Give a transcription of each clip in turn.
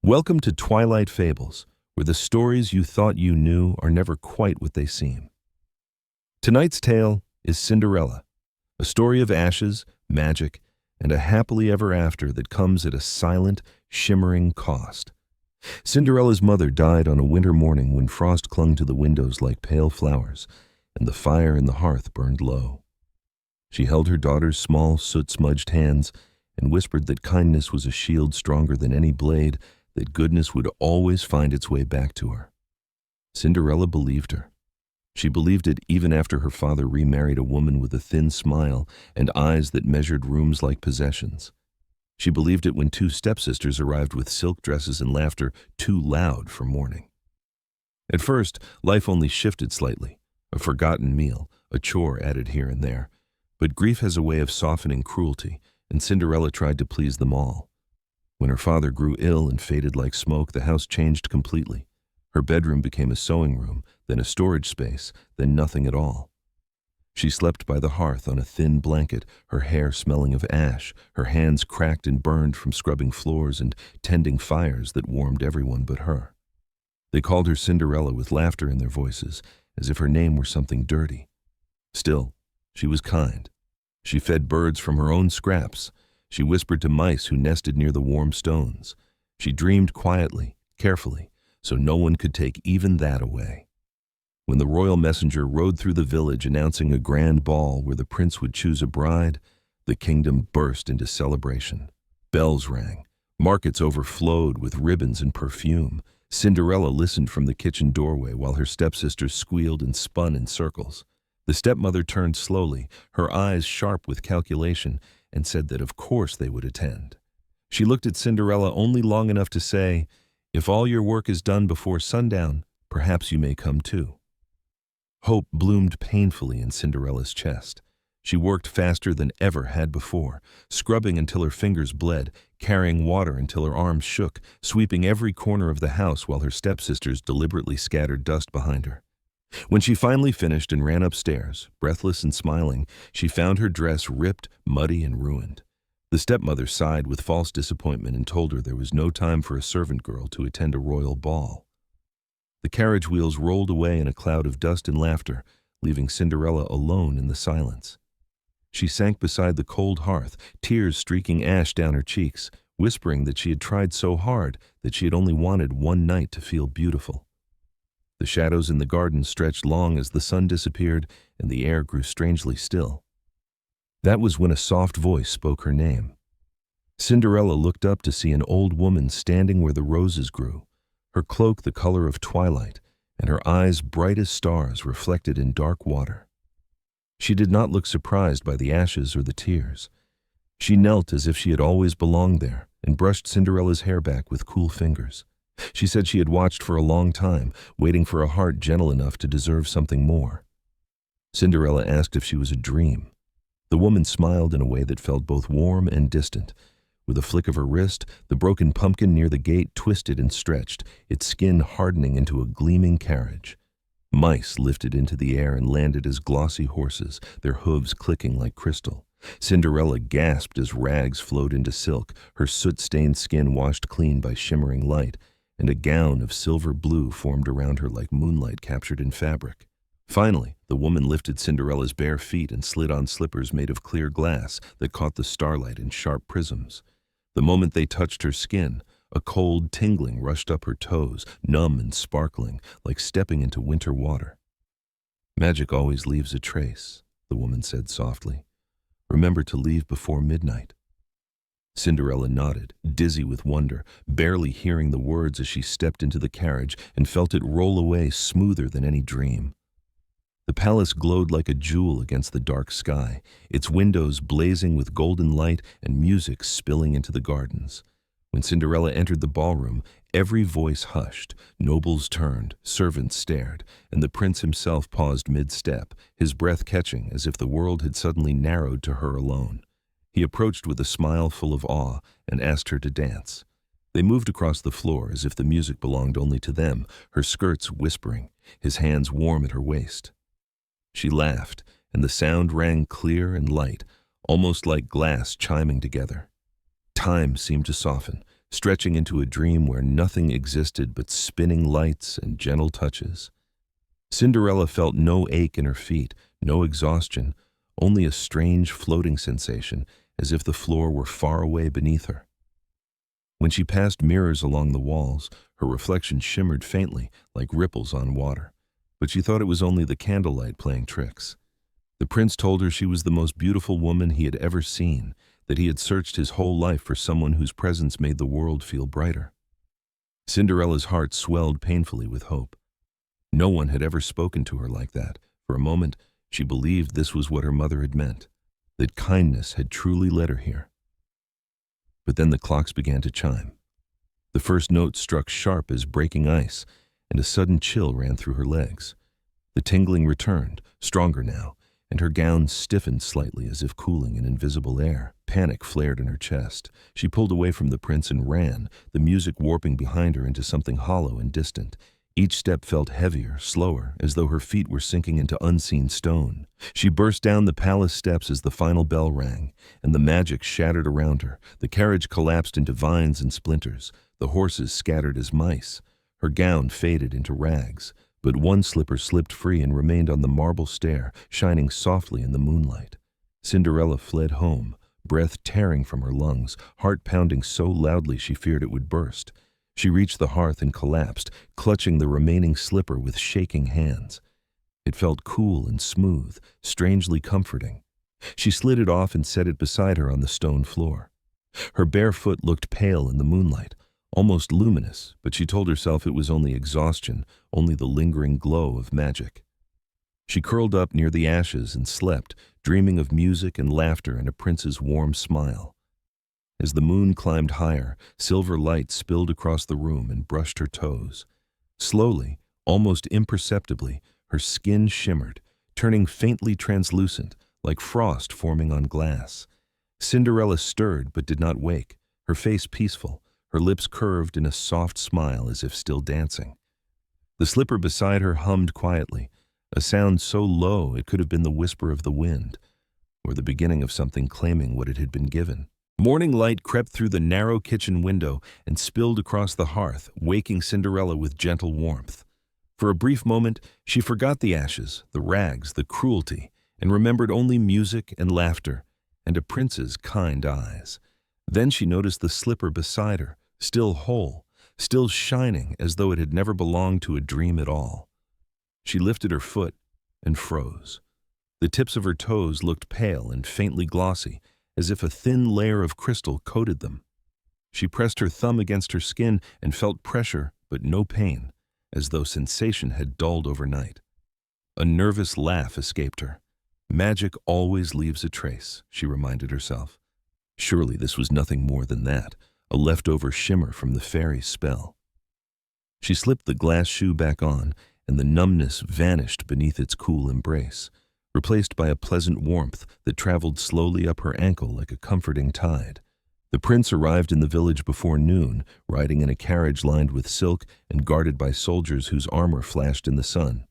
Welcome to Twilight Fables, where the stories you thought you knew are never quite what they seem. Tonight's tale is Cinderella, a story of ashes, magic, and a happily ever after that comes at a silent, shimmering cost. Cinderella's mother died on a winter morning when frost clung to the windows like pale flowers, and the fire in the hearth burned low. She held her daughter's small, soot-smudged hands and whispered that kindness was a shield stronger than any blade, that goodness would always find its way back to her. Cinderella believed her. She believed it even after her father remarried a woman with a thin smile and eyes that measured rooms like possessions. She believed it when two stepsisters arrived with silk dresses and laughter too loud for mourning. At first, life only shifted slightly, a forgotten meal, a chore added here and there. But grief has a way of softening cruelty, and Cinderella tried to please them all. When her father grew ill and faded like smoke, the house changed completely. Her bedroom became a sewing room, then a storage space, then nothing at all. She slept by the hearth on a thin blanket, her hair smelling of ash, her hands cracked and burned from scrubbing floors and tending fires that warmed everyone but her. They called her Cinderella with laughter in their voices, as if her name were something dirty. Still, she was kind. She fed birds from her own scraps. She whispered to mice who nested near the warm stones. She dreamed quietly, carefully, so no one could take even that away. When the royal messenger rode through the village announcing a grand ball where the prince would choose a bride, the kingdom burst into celebration. Bells rang. Markets overflowed with ribbons and perfume. Cinderella listened from the kitchen doorway while her stepsisters squealed and spun in circles. The stepmother turned slowly, her eyes sharp with calculation, and said that of course they would attend. She looked at Cinderella only long enough to say, "If all your work is done before sundown, perhaps you may come too." Hope bloomed painfully in Cinderella's chest. She worked faster than ever had before, scrubbing until her fingers bled, carrying water until her arms shook, sweeping every corner of the house while her stepsisters deliberately scattered dust behind her. When she finally finished and ran upstairs, breathless and smiling, she found her dress ripped, muddy, and ruined. The stepmother sighed with false disappointment and told her there was no time for a servant girl to attend a royal ball. The carriage wheels rolled away in a cloud of dust and laughter, leaving Cinderella alone in the silence. She sank beside the cold hearth, tears streaking ash down her cheeks, whispering that she had tried so hard that she had only wanted one night to feel beautiful. The shadows in the garden stretched long as the sun disappeared and the air grew strangely still. That was when a soft voice spoke her name. Cinderella looked up to see an old woman standing where the roses grew, her cloak the color of twilight, and her eyes bright as stars reflected in dark water. She did not look surprised by the ashes or the tears. She knelt as if she had always belonged there and brushed Cinderella's hair back with cool fingers. She said she had watched for a long time, waiting for a heart gentle enough to deserve something more. Cinderella asked if she was a dream. The woman smiled in a way that felt both warm and distant. With a flick of her wrist, the broken pumpkin near the gate twisted and stretched, its skin hardening into a gleaming carriage. Mice lifted into the air and landed as glossy horses, their hooves clicking like crystal. Cinderella gasped as rags flowed into silk, her soot-stained skin washed clean by shimmering light, and a gown of silver blue formed around her like moonlight captured in fabric. Finally, the woman lifted Cinderella's bare feet and slid on slippers made of clear glass that caught the starlight in sharp prisms. The moment they touched her skin, a cold tingling rushed up her toes, numb and sparkling, like stepping into winter water. "Magic always leaves a trace," the woman said softly. "Remember to leave before midnight." Cinderella nodded, dizzy with wonder, barely hearing the words as she stepped into the carriage and felt it roll away smoother than any dream. The palace glowed like a jewel against the dark sky, its windows blazing with golden light and music spilling into the gardens. When Cinderella entered the ballroom, every voice hushed, nobles turned, servants stared, and the prince himself paused mid-step, his breath catching as if the world had suddenly narrowed to her alone. He approached with a smile full of awe and asked her to dance. They moved across the floor as if the music belonged only to them, her skirts whispering, his hands warm at her waist. She laughed, and the sound rang clear and light, almost like glass chiming together. Time seemed to soften. stretching into a dream where nothing existed but spinning lights and gentle touches. Cinderella felt no ache in her feet, no exhaustion, only a strange floating sensation, as if the floor were far away beneath her. When she passed mirrors along the walls, her reflection shimmered faintly, like ripples on water, but she thought it was only the candlelight playing tricks. The prince told her she was the most beautiful woman he had ever seen, that he had searched his whole life for someone whose presence made the world feel brighter. Cinderella's heart swelled painfully with hope. No one had ever spoken to her like that. For a moment, she believed this was what her mother had meant, that kindness had truly led her here. But then the clocks began to chime. The first note struck sharp as breaking ice, and a sudden chill ran through her legs. The tingling returned, stronger now, and her gown stiffened slightly as if cooling in invisible air. Panic flared in her chest. She pulled away from the prince and ran, the music warping behind her into something hollow and distant. Each step felt heavier, slower, as though her feet were sinking into unseen stone. She burst down the palace steps as the final bell rang, and the magic shattered around her. The carriage collapsed into vines and splinters. The horses scattered as mice. Her gown faded into rags, but one slipper slipped free and remained on the marble stair, shining softly in the moonlight. Cinderella fled home, breath tearing from her lungs, heart pounding so loudly she feared it would burst. She reached the hearth and collapsed, clutching the remaining slipper with shaking hands. It felt cool and smooth, strangely comforting. She slid it off and set it beside her on the stone floor. Her bare foot looked pale in the moonlight, almost luminous, but she told herself it was only exhaustion, only the lingering glow of magic. She curled up near the ashes and slept, dreaming of music and laughter and a prince's warm smile. As the moon climbed higher, silver light spilled across the room and brushed her toes. Slowly, almost imperceptibly, her skin shimmered, turning faintly translucent, like frost forming on glass. Cinderella stirred but did not wake, her face peaceful, her lips curved in a soft smile as if still dancing. The slipper beside her hummed quietly, a sound so low it could have been the whisper of the wind, or the beginning of something claiming what it had been given. Morning light crept through the narrow kitchen window and spilled across the hearth, waking Cinderella with gentle warmth. For a brief moment, she forgot the ashes, the rags, the cruelty, and remembered only music and laughter, and a prince's kind eyes. Then she noticed the slipper beside her, still whole, still shining as though it had never belonged to a dream at all. She lifted her foot and froze. The tips of her toes looked pale and faintly glossy, as if a thin layer of crystal coated them. She pressed her thumb against her skin and felt pressure but no pain, as though sensation had dulled overnight. A nervous laugh escaped her. Magic always leaves a trace, she reminded herself. Surely this was nothing more than that, a leftover shimmer from the fairy's spell. She slipped the glass shoe back on, and the numbness vanished beneath its cool embrace, replaced by a pleasant warmth that traveled slowly up her ankle like a comforting tide. The prince arrived in the village before noon, riding in a carriage lined with silk and guarded by soldiers whose armor flashed in the sun.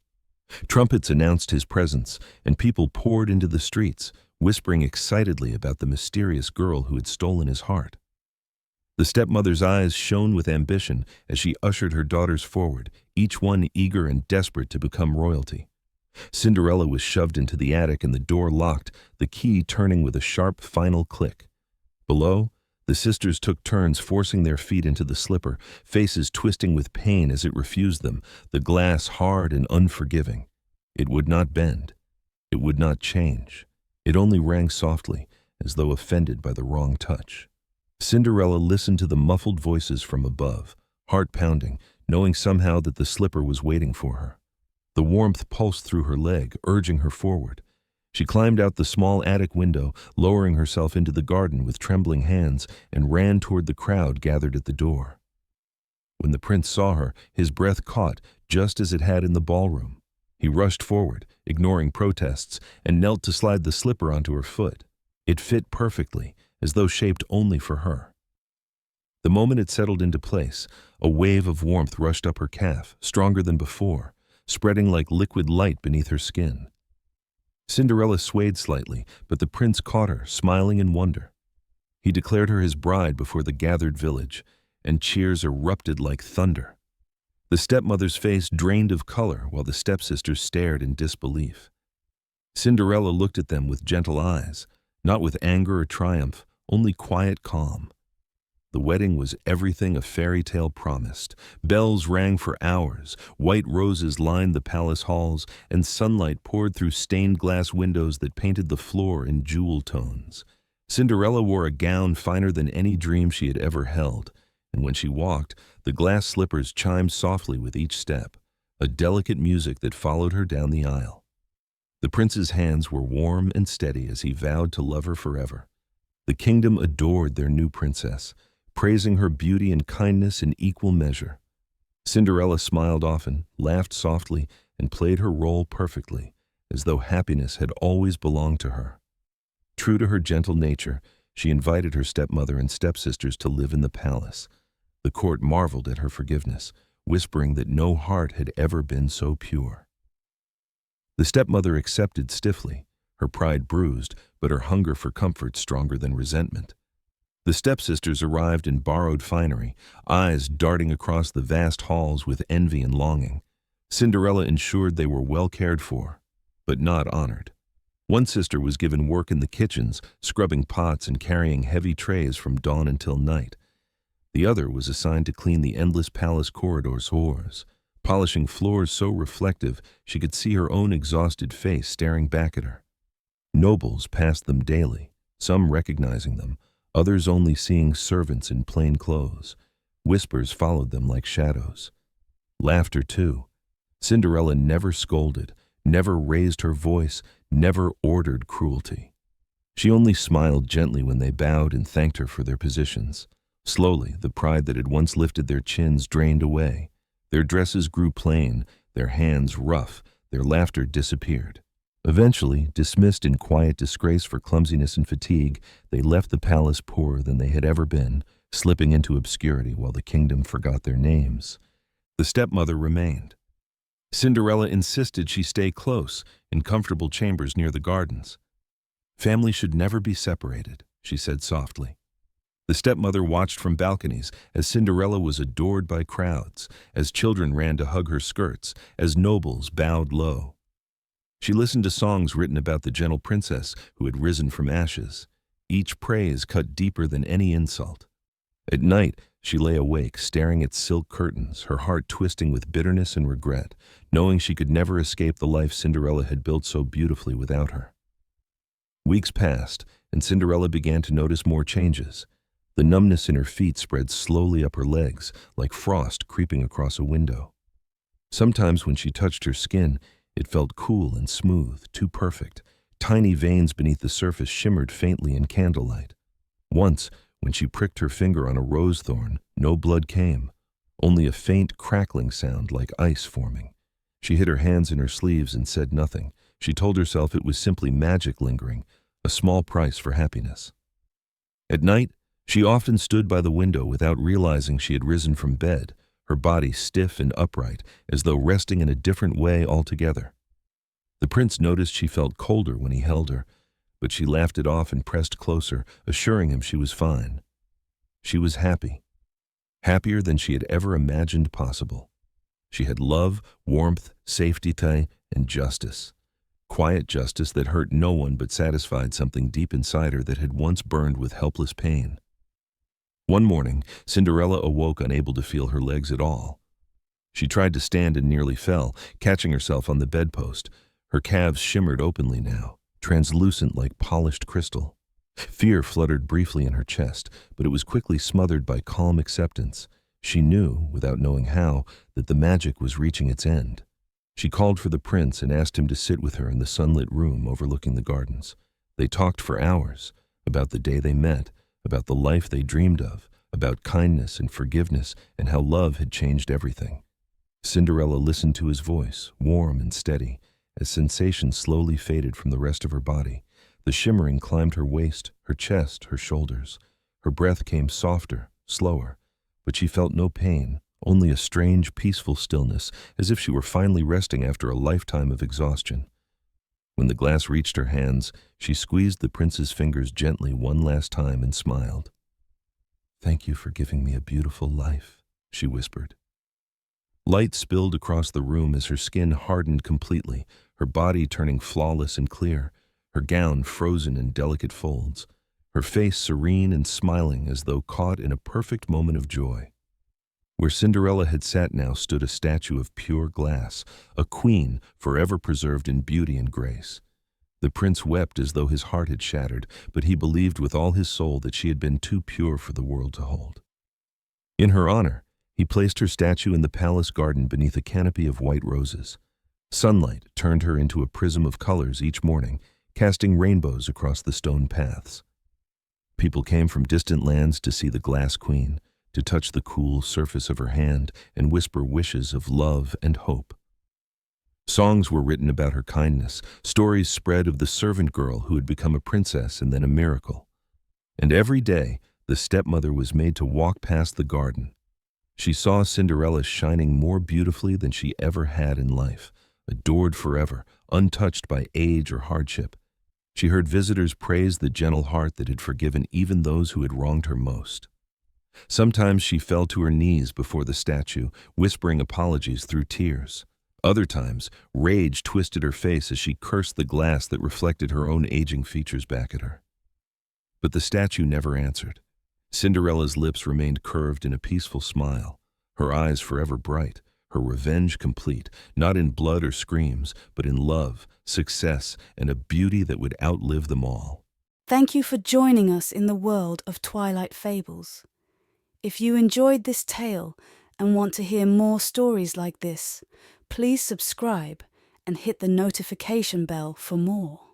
Trumpets announced his presence, and people poured into the streets, whispering excitedly about the mysterious girl who had stolen his heart. The stepmother's eyes shone with ambition as she ushered her daughters forward, each one eager and desperate to become royalty. Cinderella was shoved into the attic and the door locked, the key turning with a sharp final click. Below, the sisters took turns forcing their feet into the slipper, faces twisting with pain as it refused them, the glass hard and unforgiving. It would not bend. It would not change. It only rang softly, as though offended by the wrong touch. Cinderella listened to the muffled voices from above, heart pounding, knowing somehow that the slipper was waiting for her. The warmth pulsed through her leg, urging her forward. She climbed out the small attic window, lowering herself into the garden with trembling hands, and ran toward the crowd gathered at the door. When the prince saw her, his breath caught, just as it had in the ballroom. He rushed forward, ignoring protests, and knelt to slide the slipper onto her foot. It fit perfectly, as though shaped only for her. The moment it settled into place, a wave of warmth rushed up her calf, stronger than before, spreading like liquid light beneath her skin. Cinderella swayed slightly, but the prince caught her, smiling in wonder. He declared her his bride before the gathered village, and cheers erupted like thunder. The stepmother's face drained of color while the stepsisters stared in disbelief. Cinderella looked at them with gentle eyes, not with anger or triumph, only quiet calm. The wedding was everything a fairy tale promised. Bells rang for hours, white roses lined the palace halls, and sunlight poured through stained glass windows that painted the floor in jewel tones. Cinderella wore a gown finer than any dream she had ever held, and when she walked, the glass slippers chimed softly with each step, a delicate music that followed her down the aisle. The prince's hands were warm and steady as he vowed to love her forever. The kingdom adored their new princess, praising her beauty and kindness in equal measure. Cinderella smiled often, laughed softly, and played her role perfectly, as though happiness had always belonged to her. True to her gentle nature, she invited her stepmother and stepsisters to live in the palace. The court marveled at her forgiveness, whispering that no heart had ever been so pure. The stepmother accepted stiffly, her pride bruised, but her hunger for comfort stronger than resentment. The stepsisters arrived in borrowed finery, eyes darting across the vast halls with envy and longing. Cinderella ensured they were well cared for, but not honored. One sister was given work in the kitchens, scrubbing pots and carrying heavy trays from dawn until night. The other was assigned to clean the endless palace corridors' floors, polishing floors so reflective she could see her own exhausted face staring back at her. Nobles passed them daily, some recognizing them, others only seeing servants in plain clothes. Whispers followed them like shadows. Laughter, too. Cinderella never scolded, never raised her voice, never ordered cruelty. She only smiled gently when they bowed and thanked her for their positions. Slowly, the pride that had once lifted their chins drained away. Their dresses grew plain, their hands rough, their laughter disappeared. Eventually, dismissed in quiet disgrace for clumsiness and fatigue, they left the palace poorer than they had ever been, slipping into obscurity while the kingdom forgot their names. The stepmother remained. Cinderella insisted she stay close, in comfortable chambers near the gardens. "Family should never be separated," she said softly. The stepmother watched from balconies as Cinderella was adored by crowds, as children ran to hug her skirts, as nobles bowed low. She listened to songs written about the gentle princess who had risen from ashes. Each praise cut deeper than any insult. At night, she lay awake, staring at silk curtains, her heart twisting with bitterness and regret, knowing she could never escape the life Cinderella had built so beautifully without her. Weeks passed, and Cinderella began to notice more changes. The numbness in her feet spread slowly up her legs, like frost creeping across a window. Sometimes when she touched her skin, it felt cool and smooth, too perfect. Tiny veins beneath the surface shimmered faintly in candlelight. Once, when she pricked her finger on a rose thorn, no blood came, only a faint crackling sound like ice forming. She hid her hands in her sleeves and said nothing. She told herself it was simply magic lingering, a small price for happiness. At night, she often stood by the window without realizing she had risen from bed, her body stiff and upright, as though resting in a different way altogether. The prince noticed she felt colder when he held her, but she laughed it off and pressed closer, assuring him she was fine. She was happy, happier than she had ever imagined possible. She had love, warmth, safety, and justice. Quiet justice that hurt no one but satisfied something deep inside her that had once burned with helpless pain. One morning, Cinderella awoke unable to feel her legs at all. She tried to stand and nearly fell, catching herself on the bedpost. Her calves shimmered openly now, translucent like polished crystal. Fear fluttered briefly in her chest, but it was quickly smothered by calm acceptance. She knew, without knowing how, that the magic was reaching its end. She called for the prince and asked him to sit with her in the sunlit room overlooking the gardens. They talked for hours, about the day they met, about the life they dreamed of, about kindness and forgiveness and how love had changed everything. Cinderella listened to his voice, warm and steady, as sensation slowly faded from the rest of her body. The shimmering climbed her waist, her chest, her shoulders. Her breath came softer, slower, but she felt no pain, only a strange, peaceful stillness, as if she were finally resting after a lifetime of exhaustion. When the glass reached her hands, she squeezed the prince's fingers gently one last time and smiled. "Thank you for giving me a beautiful life," she whispered. Light spilled across the room as her skin hardened completely, her body turning flawless and clear, her gown frozen in delicate folds, her face serene and smiling as though caught in a perfect moment of joy. Where Cinderella had sat now stood a statue of pure glass, a queen forever preserved in beauty and grace. The prince wept as though his heart had shattered, but he believed with all his soul that she had been too pure for the world to hold. In her honor, he placed her statue in the palace garden beneath a canopy of white roses. Sunlight turned her into a prism of colors each morning, casting rainbows across the stone paths. People came from distant lands to see the glass queen, to touch the cool surface of her hand and whisper wishes of love and hope. Songs were written about her kindness, stories spread of the servant girl who had become a princess and then a miracle. And every day, the stepmother was made to walk past the garden. She saw Cinderella shining more beautifully than she ever had in life, adored forever, untouched by age or hardship. She heard visitors praise the gentle heart that had forgiven even those who had wronged her most. Sometimes she fell to her knees before the statue, whispering apologies through tears. Other times, rage twisted her face as she cursed the glass that reflected her own aging features back at her. But the statue never answered. Cinderella's lips remained curved in a peaceful smile, her eyes forever bright, her revenge complete, not in blood or screams, but in love, success, and a beauty that would outlive them all. Thank you for joining us in the world of Twilight Fables. If you enjoyed this tale and want to hear more stories like this, please subscribe and hit the notification bell for more.